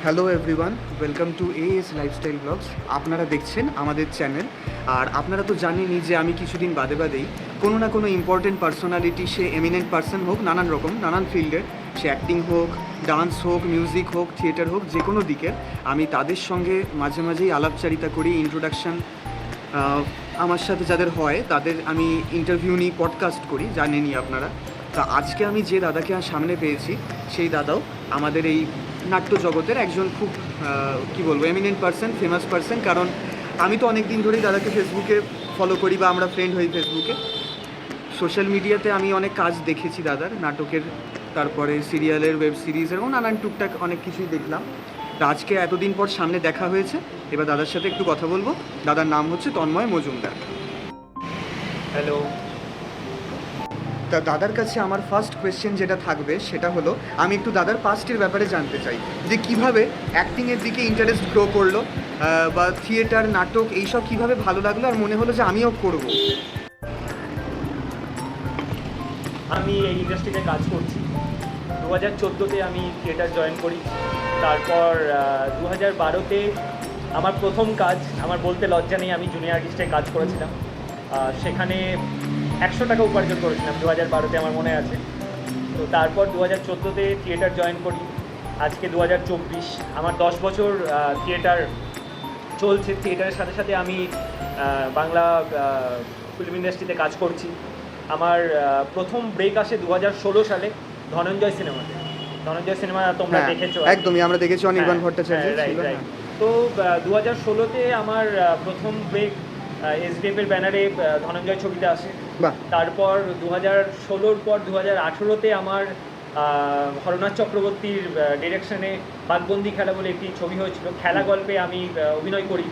Hello everyone, welcome to AS lifestyle blogs. আপনারা দেখছেন আমাদের চ্যানেল। আর আপনারা তো জানেনই যে আমি কিছুদিন বাদে বাদেই কোনো না কোনো ইম্পর্টেন্ট পার্সোনালিটি, সে এমিনেন্ট পার্সন হোক, নানান রকম নানান ফিল্ডের, সে অ্যাক্টিং হোক, ডান্স হোক, মিউজিক হোক, থিয়েটার হোক, যে কোনো দিকের আমি তাদের সঙ্গে মাঝে মাঝেই আলাপচারিতা করি, ইন্ট্রোডাকশান আমার সাথে যাদের হয় তাদের আমি ইন্টারভিউ নিই, পডকাস্ট করি, জানেনই আপনারা। তা আজকে আমি যে দাদাকে সামনে পেয়েছি সেই দাদাও আমাদের এই নাট্য জগতের একজন খুব কী বলবো, এমিনেন্ট পার্সন, ফেমাস পার্সন। কারণ আমি তো অনেক দিন ধরেই দাদাকে ফেসবুকে ফলো করি বা আমরা ফ্রেন্ড হই ফেসবুকে। সোশ্যাল মিডিয়াতে আমি অনেক কাজ দেখেছি দাদার, নাটকের, তারপরে সিরিয়ালের, ওয়েব সিরিজের এবং নানান টুকটাক অনেক কিছুই দেখলাম। তা আজকে এতদিন পর সামনে দেখা হয়েছে, এবার দাদার সাথে একটু কথা বলবো। দাদার নাম হচ্ছে তন্ময় মজুমদার। হ্যালো। তা দাদার কাছে আমার ফার্স্ট কোয়েশ্চেন যেটা থাকবে সেটা হলো, আমি একটু দাদার পাস্টের ব্যাপারে জানতে চাই, যে কিভাবে অ্যাক্টিংয়ের দিকে ইন্টারেস্ট গ্রো করলো, বা থিয়েটার, নাটক এইসব কিভাবে ভালো লাগলো আর মনে হলো যে আমিও করব। আমি এই ইন্ডাস্ট্রিতে কাজ করছি। 2014-তে আমি থিয়েটার জয়েন করি। তারপর 2012-তে আমার প্রথম কাজ, আমার বলতে লজ্জা নেই, আমি জুনিয়র আর্টিস্টে কাজ করেছিলাম। সেখানে 100 টাকা উপার্জন করেছিলাম 2012-তে, আমার মনে আছে। তো তারপর 2014-তে থিয়েটার জয়েন করি। আজকে 2024, আমার 10 বছর থিয়েটার চলছে। থিয়েটারের সাথে সাথে আমি বাংলা ফিল্ম ইন্ডাস্ট্রিতে কাজ করছি। আমার প্রথম ব্রেক আসে 2016 সালে ধনঞ্জয় সিনেমাতে। ধনঞ্জয় সিনেমা তোমরা দেখেছো? একদমই, আমরা দেখেছি, অনির্বাণ ভট্টাচার্য ছিল। তো 2016-তে আমার প্রথম ব্রেক এসডিএফের ব্যানারে ধনঞ্জয় ছবিতে আসে। তারপর 2016-র পর 2018-তে আমার হরনাথ চক্রবর্তীর ডিরেকশনে বাঘবন্দি খেলা বলে একটি ছবি হয়েছিল। খেলা গল্পে আমি অভিনয় করি।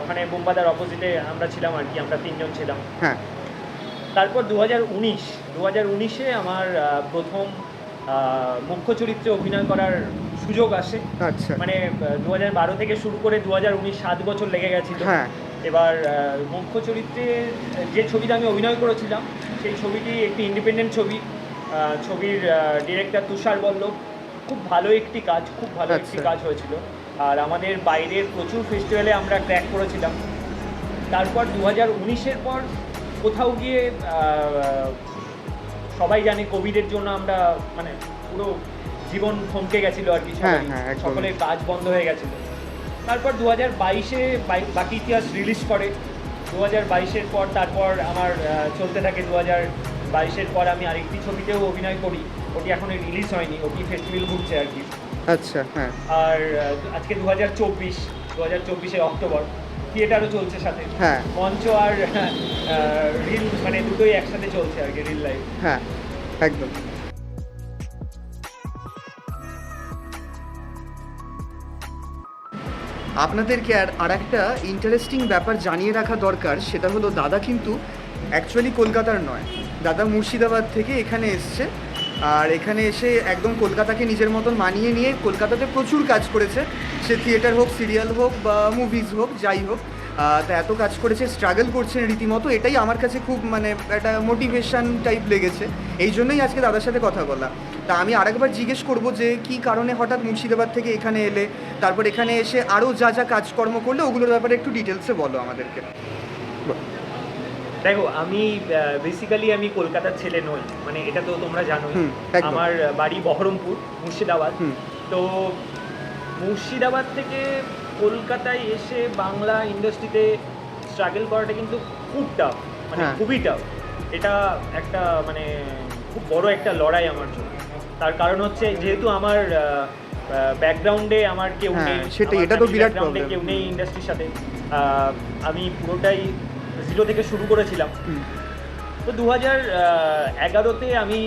ওখানে বোম্বাদার অপোজিটে আমরা ছিলাম আর কি, আমরা 3 জন ছিলাম। তারপর 2019-এ আমার প্রথম মুখ্য চরিত্রে অভিনয় করার সুযোগ আসে। মানে 2012 থেকে শুরু করে 2019, 7 বছর লেগে গেছিল। এবার মুখ্য চরিত্রে যে ছবিতে আমি অভিনয় করেছিলাম সেই ছবিটি একটি ইন্ডিপেন্ডেন্ট ছবি। ছবির ডিরেক্টর তুষার বল্লভ। খুব ভালো একটি কাজ হয়েছিল। আর আমাদের বাইরের প্রচুর ফেস্টিভ্যালে আমরা ক্র্যাক করেছিলাম। তারপর 2019-এর পর কোথাও গিয়ে সবাই জানে কোভিডের জন্য আমরা মানে পুরো জীবন থমকে গেছিলো আর কি, সকলের কাজ বন্ধ হয়ে গেছিলো। তারপর 2022-এ বাকি ইতিহাস রিলিজ করে। 2022-এর পর তারপর আমার চলতে থাকে। 2022-এর পর আমি আরেকটি ছবিতেও অভিনয় করি, ওটি এখনো রিলিজ হয়নি, ওটি ফেস্টিভ্যাল ঘুরছে আর কি। আর আজকে 2024-এ অক্টোবর, থিয়েটারও চলছে সাথে, মঞ্চ আর রিল, মানে দুটোই একসাথে চলছে আর কি, রিল লাইফ। একদম। আপনাদেরকে আর একটা ইন্টারেস্টিং ব্যাপার জানিয়ে রাখা দরকার, সেটা হলো দাদা কিন্তু অ্যাকচুয়ালি কলকাতার নয়, দাদা মুর্শিদাবাদ থেকে এখানে এসছে। আর এখানে এসে একদম কলকাতাকে নিজের মতন মানিয়ে নিয়ে কলকাতাতে প্রচুর কাজ করেছে, সে থিয়েটার হোক, সিরিয়াল হোক বা মুভিজ হোক, যাই হোক। তা এত কাজ করেছে, স্ট্রাগল করছেন রীতিমতো, এটাই আমার কাছে খুব মানে একটা মোটিভেশন টাইপ লেগেছে। এই জন্যই আজকে দাদার সাথে কথা বলা। তা আমি আরেকবার জিজ্ঞেস করব যে কী কারণে হঠাৎ মুর্শিদাবাদ থেকে এখানে এলে, তারপর এখানে এসে আরও যা যা কাজকর্ম করলে ওগুলোর ব্যাপারে একটু ডিটেলসে বলো আমাদেরকে। দেখো, আমি বেসিক্যালি আমি কলকাতার ছেলে নই, মানে এটা তো তোমরা জানোই। আমার বাড়ি বহরমপুর, মুর্শিদাবাদ। তো মুর্শিদাবাদ থেকে কলকাতায় এসে বাংলা ইন্ডাস্ট্রিতে স্ট্রাগল করাটা কিন্তু খুব টাফ, মানে খুবই টাফ। এটা একটা মানে খুব বড় একটা লড়াই আমার জন্য। তার কারণ হচ্ছে, যেহেতু আমার ব্যাকগ্রাউন্ডে আমার কেউ নেই, এটা তো বিরাট প্রবলেম, কেউ নেই ইন্ডাস্ট্রির সাথে। আমি পুরোটাই জিরো থেকে শুরু করেছিলাম। তো 2011-তে আমি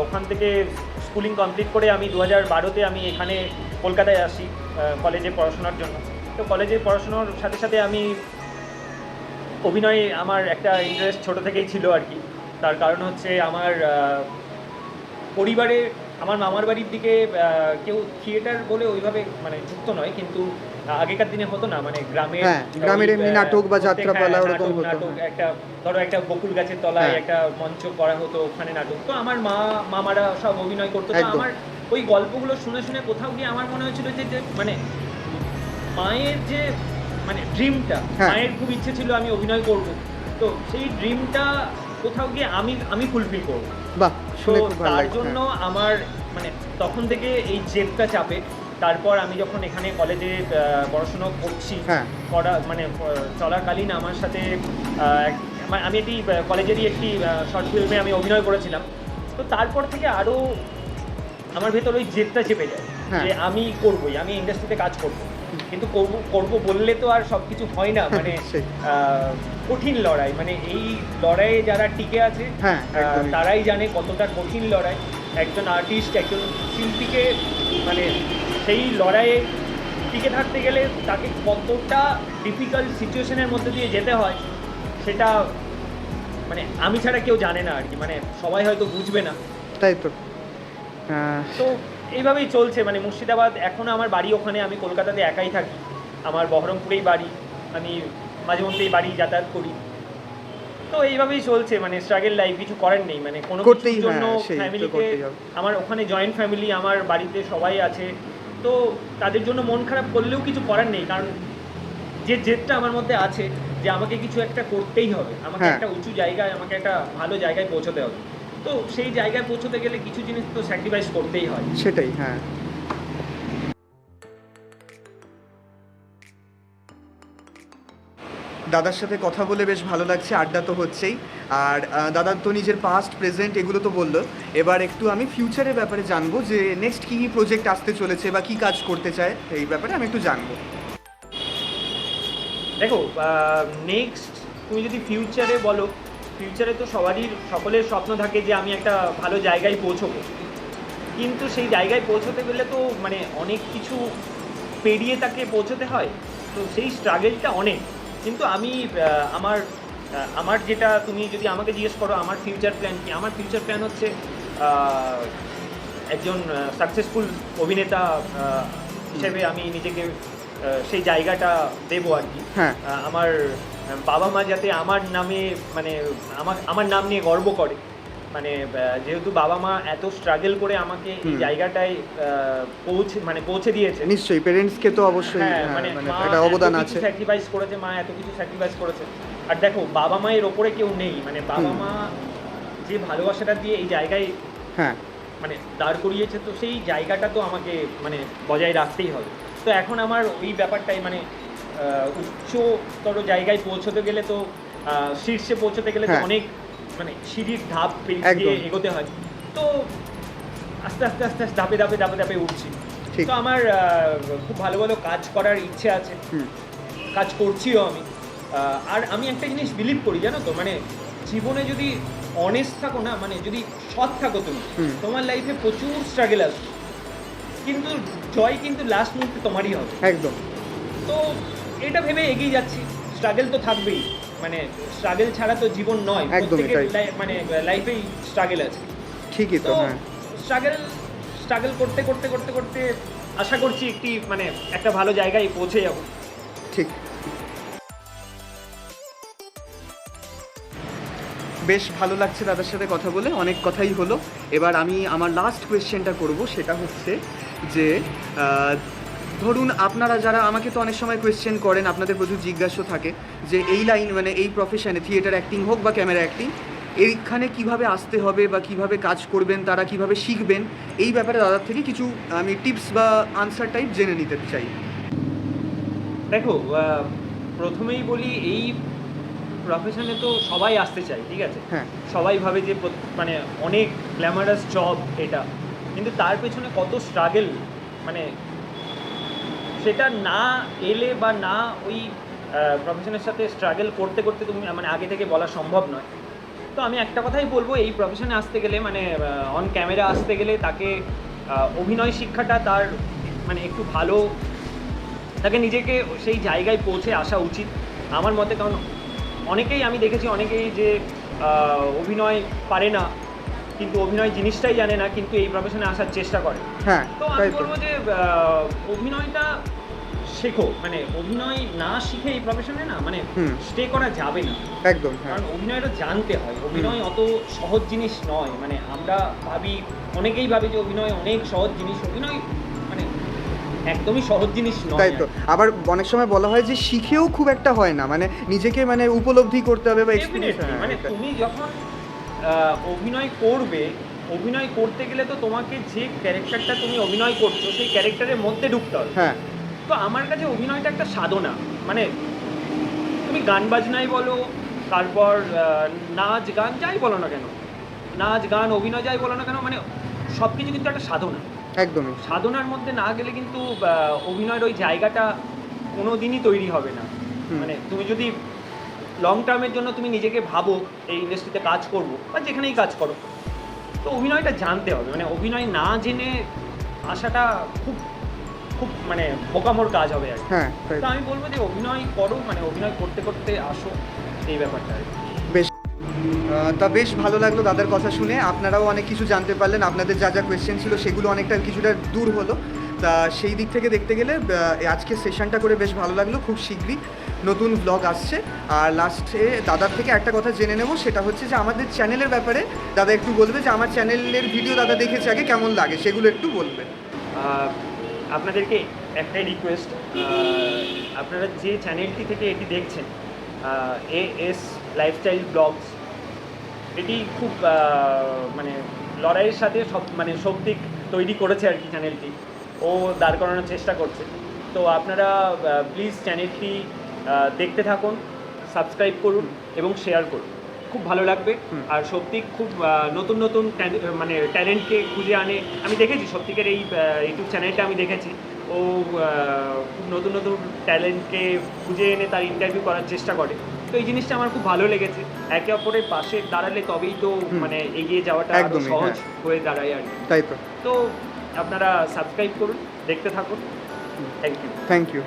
ওখান থেকে স্কুলিং কমপ্লিট করে আমি 2012-তে আমি এখানে কলকাতায় আসি কলেজে পড়াশোনার জন্য। তো কলেজে পড়াশোনার সাথে সাথে আমি অভিনয়ে আমার একটা ইন্টারেস্ট ছোটো থেকেই ছিল আর কি। তার কারণ হচ্ছে আমার পরিবারে, আমার মামার বাড়ির দিকে কেউ থিয়েটার বলে ওইভাবে মানে যুক্ত নয়, কিন্তু আগেকার দিনে হতো না, মানে গ্রামের এমনি নাটক বা যাত্রাপালা ওরকম হতো। নাটক একটা ধরো একটা বকুল গাছের তলায় একটা মঞ্চ করা হতো, ওখানে নাটক। তো আমার মামারা সব অভিনয় করতো। তো আমার ওই গল্পগুলো শুনে শুনে কোথাও গিয়ে আমার মনে হয়েছিল যে মানে মায়ের যে মানে ড্রিমটা, মায়ের খুব ইচ্ছে ছিল আমি অভিনয় করব, তো সেই ড্রিমটা কোথাও গিয়ে আমি ফুলফিল করবো। বাহ, তো তার জন্য আমার মানে তখন থেকে এই জেদটা চাপে। তারপর আমি যখন এখানে কলেজে পড়াশুনো করছি, মানে চলাকালীন আমার সাথে আমি একটি কলেজেরই একটি শর্ট ফিল্মে আমি অভিনয় করেছিলাম। তো তারপর থেকে আরও আমার ভেতর ওই জেদটা চেপে যায় যে আমি করবই, আমি ইন্ডাস্ট্রিতে কাজ করব। কিন্তু করবো বললে তো আর সব কিছু হয় না, মানে কঠিন লড়াই, মানে এই লড়াইয়ে যারা টিকে আছে তারাই জানে কতটা কঠিন লড়াই। একজন আর্টিস্ট, একজন শিল্পীকে মানে সেই লড়াইয়ে টিকে থাকতে গেলে তাকে কতটা ডিফিকাল্ট সিচুয়েশনের মধ্যে দিয়ে যেতে হয় সেটা মানে আমি ছাড়া কেউ জানে না আর কি, মানে সবাই হয়তো বুঝবে না। তাই তো। তো এইভাবেই চলছে, মানে মুর্শিদাবাদ এখনও আমার বাড়ি ওখানে, আমি কলকাতাতে একাই থাকি, আমার বহরমপুরেই বাড়ি, আমি মাঝে মধ্যেই বাড়ি যাতায়াত করি। তো এইভাবেই চলছে, মানে স্ট্রাগল লাইফ, কিছু করার নেই, মানে কোনো কিছুর জন্য ফ্যামিলিকে, আমার ওখানে জয়েন্ট ফ্যামিলি, আমার বাড়িতে সবাই আছে, তো তাদের জন্য মন খারাপ করলেও কিছু করার নেই, কারণ যে জেদটা আমার মধ্যে আছে যে আমাকে কিছু একটা করতেই হবে, আমাকে একটা উঁচু জায়গায়, আমাকে একটা ভালো জায়গায় পৌঁছতে হবে, তো সেই জায়গায় পৌঁছতে গেলে কিছু জিনিস তো স্যাক্রিফাইস করতেই হয়। সেটাই। দাদার সাথে কথা বলে বেশ ভালো লাগছে, আড্ডা তো হচ্ছেই। আর দাদার তো নিজের পাস্ট প্রেজেন্ট এগুলো তো বললো, এবার একটু আমি ফিউচারের ব্যাপারে জানবো যে নেক্সট কী কী প্রজেক্ট আসতে চলেছে বা কী কাজ করতে চায়, এই ব্যাপারে আমি একটু জানবো। দেখো, নেক্সট তুমি যদি ফিউচারে বলো, ফিউচারে তো সকলের স্বপ্ন থাকে যে আমি একটা ভালো জায়গায় পৌঁছবো, কিন্তু সেই জায়গায় পৌঁছতে গেলে তো মানে অনেক কিছু পেরিয়ে তাকে পৌঁছতে হয়, তো সেই স্ট্রাগলটা অনেক। কিন্তু আমি আমার যেটা, তুমি যদি আমাকে জিজ্ঞেস করো আমার ফিউচার প্ল্যান কি, আমার ফিউচার প্ল্যান হচ্ছে একজন সাকসেসফুল অভিনেতা হিসেবে আমি নিজেকে সেই জায়গাটা দেবো আর কি। আমার বাবা মা যাতে আমার নামে মানে আমার নাম নিয়ে গর্ব করে, মানে যেহেতু বাবা মা এত স্ট্রাগল করে আমাকে এই জায়গাটায় পৌঁছে দিয়েছে, নিশ্চয়ই প্যারেন্টসকে তো অবশ্যই মানে একটা অবদান আছে, স্যাক্রিফাইস করেছে, মা এত কিছু স্যাক্রিফাইস করেছে। আর দেখো, বাবা মায়ের ওপরে কেউ নেই, মানে বাবা মা যে ভালোবাসাটা দিয়ে এই জায়গায় মানে দাঁড় করিয়েছে, তো সেই জায়গাটা তো আমাকে মানে বজায় রাখতেই হবে। তো এখন আমার ওই ব্যাপারটাই, মানে উচ্চতর জায়গায় পৌঁছতে গেলে তো শীর্ষে পৌঁছতে গেলে তো অনেক মানে সিঁড়ির ধাপ পেরিয়ে এগোতে হয়, তো আস্তে আস্তে আস্তে আস্তে ধাপে ধাপে ধাপে ধাপে উঠছি। তো আমার খুব ভালো ভালো কাজ করার ইচ্ছে আছে, কাজ করছিও আমি। আর আমি একটা জিনিস বিলিভ করি, জানো তো, মানে জীবনে যদি অনেস্ট থাকো না, মানে যদি সৎ থাকো তুমি, তোমার লাইফে প্রচুর স্ট্রাগল আসবে, কিন্তু জয় কিন্তু লাস্ট মুহূর্তে তোমারই হবে। একদম। তো এটা ভেবে এগিয়ে যাচ্ছি, স্ট্রাগল তো থাকবেই, মানে স্ট্রাগল ছাড়া তো জীবন নয়, প্রত্যেকের মানে লাইফেই স্ট্রাগল আছে। ঠিকই তো। স্ট্রাগল করতে করতে করতে করতে আশা করছি মানে একটা ভালো জায়গায় পৌঁছে যাব। ঠিক। বেশ ভালো লাগছে দাদার সাথে কথা বলে, অনেক কথাই হলো। এবার আমি আমার লাস্ট কোয়েশ্চেনটা করব, সেটা হচ্ছে যে ধরুন আপনারা যারা আমাকে তো অনেক সময় কোয়েশ্চেন করেন, আপনাদের প্রচুর জিজ্ঞাসা থাকে যে এই লাইন মানে এই প্রফেশনে থিয়েটার অ্যাক্টিং হোক বা ক্যামেরা অ্যাক্টিং, এইখানে কিভাবে আসতে হবে বা কিভাবে কাজ করবেন, তারা কিভাবে শিখবেন, এই ব্যাপারে দাদার থেকে কিছু আমি টিপস বা আনসার টাইপ জেনে নিতে চাই। দেখো, প্রথমেই বলি, এই প্রফেশনে তো সবাই আসতে চায়, ঠিক আছে, সবাই ভাবে যে মানে অনেক গ্ল্যামারাস জব এটা, কিন্তু তার পেছনে কত স্ট্রাগল, মানে সেটা না এলে বা না ওই প্রফেশনের সাথে স্ট্রাগল করতে করতে তুমি মানে আগে থেকে বলা সম্ভব নয়। তো আমি একটা কথাই বলবো, এই প্রফেশনে আসতে গেলে, মানে অন ক্যামেরা আসতে গেলে তাকে অভিনয় শিক্ষাটা তার মানে একটু ভালো, তাকে নিজেকে সেই জায়গায় পৌঁছে আসা উচিত আমার মতে। কারণ অনেকেই আমি দেখেছি, অনেকেই যে অভিনয় পারে না, কিন্তু অভিনয় জিনিসটাই জানে না, কিন্তু এই প্রফেশনে আসার চেষ্টা করে। তো আমি বলবো যে অভিনয়টা শেখো, মানে অভিনয় না শিখে এই প্রফেশনে না মানে স্টে করা যাবে না। একদম, হ্যাঁ। কারণ অভিনয়টা জানতে হয়, অভিনয় অত সহজ জিনিস নয়। মানে আমরা ভাবি, অনেকেই ভাবে যে অভিনয় অনেক সহজ জিনিস, অভিনয় মানে একদমই সহজ জিনিস নয়। তাই তো, আবার অনেক সময় বলা হয় যে শিখেও খুব একটা হয় না, মানে নিজেকে মানে উপলব্ধি করতে হবে বা এক্সপেরিয়েন্স। মানে তুমি যখন অভিনয় করবে, অভিনয় করতে গেলে তো তোমাকে যে ক্যারেক্টারটা তুমি অভিনয় করছো সেই ক্যারেক্টারের মধ্যে ঢুকতে হবে। হ্যাঁ। তো আমার কাছে অভিনয়টা একটা সাধনা। মানে তুমি গান বাজনাই বলো, তারপর নাচ গান যাই বলো না কেন, নাচ গান অভিনয় যাই বলো না কেন, মানে সব কিছু কিন্তু একটা সাধনা। একদমই। সাধনার মধ্যে না গেলে কিন্তু অভিনয়ের ওই জায়গাটা কোনো দিনই তৈরি হবে না। মানে তুমি যদি লং টার্মের জন্য তুমি নিজেকে ভাবো এই ইন্ডাস্ট্রিতে কাজ করবো বা যেখানেই কাজ করো, তো অভিনয়টা জানতে হবে। মানে অভিনয় না জেনে আসাটা খুব খুব মানে বোকামোর কাজ হবে আর কি। হ্যাঁ, তো আমি বলবো যে অভিনয় করো, মানে অভিনয় করতে করতে আসো, এই ব্যাপারটা আর কি। বেশ। তা বেশ ভালো লাগলো দাদার কথা শুনে, আপনারাও অনেক কিছু জানতে পারলেন, আপনাদের যা যা কোয়েশ্চেন ছিল সেগুলো অনেকটা কিছুটা দূর হলো। তা সেই দিক থেকে দেখতে গেলে আজকে সেশনটা করে বেশ ভালো লাগলো। খুব শীঘ্রই নতুন ব্লগ আসছে। আর লাস্টে দাদার থেকে একটা কথা জেনে নেব, সেটা হচ্ছে যে আমাদের চ্যানেলের ব্যাপারে দাদা একটু বলবে যে আমার চ্যানেলের ভিডিও দাদা দেখেছে আগে, কেমন লাগে সেগুলো একটু বলবে। আপনাদেরকে একটাই রিকোয়েস্ট, আপনারা যে চ্যানেলটি থেকে এটি দেখছেন, AS লাইফস্টাইল ব্লগস, এটি খুব মানে লড়াইয়ের সাথে সব মানে সৌক্তিক তৈরি করেছে আর কি চ্যানেলটি, ও দাঁড় করানোর চেষ্টা করছে। তো আপনারা প্লিজ চ্যানেলটি দেখতে থাকুন, সাবস্ক্রাইব করুন এবং শেয়ার করুন, খুব ভালো লাগবে। আর সৌক্তিক খুব নতুন নতুন মানে ট্যালেন্টকে খুঁজে আনে। আমি দেখেছি সৌক্তিকের এই ইউটিউব চ্যানেলটা আমি দেখেছি, ও খুব নতুন নতুন ট্যালেন্টকে খুঁজে এনে তার ইন্টারভিউ করার চেষ্টা করে। তো এই জিনিসটা আমার খুব ভালো লেগেছে। একে অপরের পাশে দাঁড়ালে তবেই তো মানে এগিয়ে যাওয়াটা আরো সহজ হয়ে দাঁড়ায় আর কি। তাই তো। তো আপনারা সাবস্ক্রাইব করুন, দেখতে থাকুন। Thank you. Thank you.